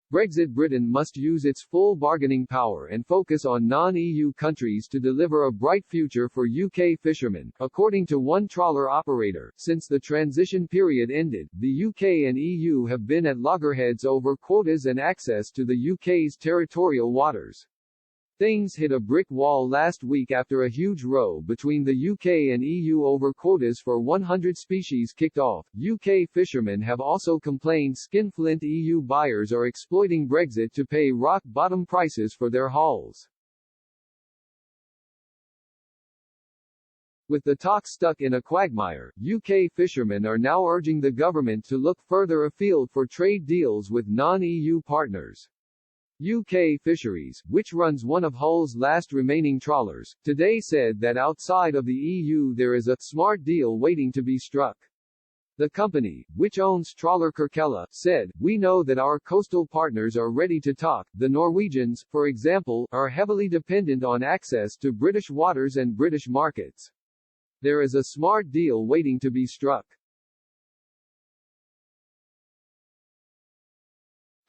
Brexit. Britain must use its full bargaining power and focus on non-EU countries to deliver a bright future for UK fishermen, according to one trawler operator. Since the transition period ended, the UK and EU have been at loggerheads over quotas and access to the UK's territorial waters. Things hit a brick wall last week after a huge row between the UK and EU over quotas for 100 species kicked off. UK fishermen have also complained skinflint EU buyers are exploiting Brexit to pay rock-bottom prices for their hauls. With the talks stuck in a quagmire, UK fishermen are now urging the government to look further afield for trade deals with non-EU partners. UK Fisheries, which runs one of Hull's last remaining trawlers, today said that outside of the EU there is a smart deal waiting to be struck. The company, which owns trawler Kirkella, said, "We know that our coastal partners are ready to talk. The Norwegians, for example, are heavily dependent on access to British waters and British markets. There is a smart deal waiting to be struck."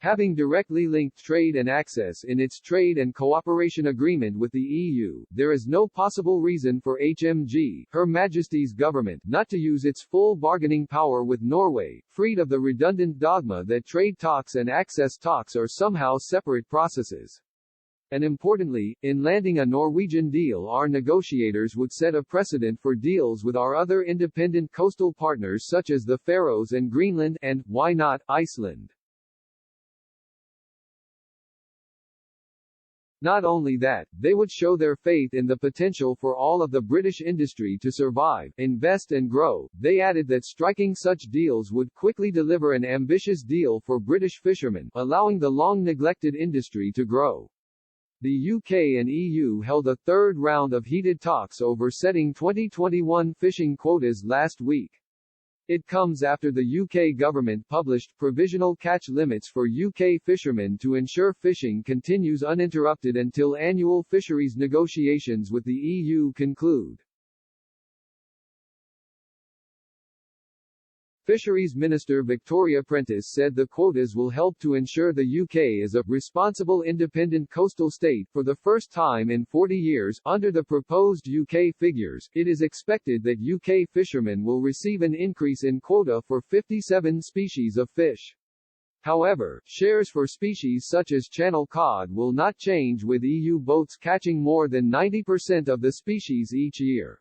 Having directly linked trade and access in its trade and cooperation agreement with the EU, there is no possible reason for HMG, Her Majesty's government, not to use its full bargaining power with Norway, freed of the redundant dogma that trade talks and access talks are somehow separate processes. And importantly, in landing a Norwegian deal, our negotiators would set a precedent for deals with our other independent coastal partners such as the Faroes and Greenland, and, why not, Iceland. Not only that, they would show their faith in the potential for all of the British industry to survive, invest and grow. They added that striking such deals would quickly deliver an ambitious deal for British fishermen, allowing the long-neglected industry to grow. The UK and EU held a third round of heated talks over setting 2021 fishing quotas last week. It comes after the UK government published provisional catch limits for UK fishermen to ensure fishing continues uninterrupted until annual fisheries negotiations with the EU conclude. Fisheries Minister Victoria Prentice said the quotas will help to ensure the UK is a responsible independent coastal state. For the first time in 40 years, under the proposed UK figures, it is expected that UK fishermen will receive an increase in quota for 57 species of fish. However, shares for species such as channel cod will not change, with EU boats catching more than 90% of the species each year.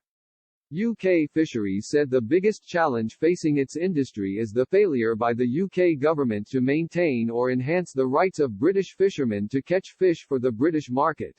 UK Fisheries said the biggest challenge facing its industry is the failure by the UK government to maintain or enhance the rights of British fishermen to catch fish for the British market.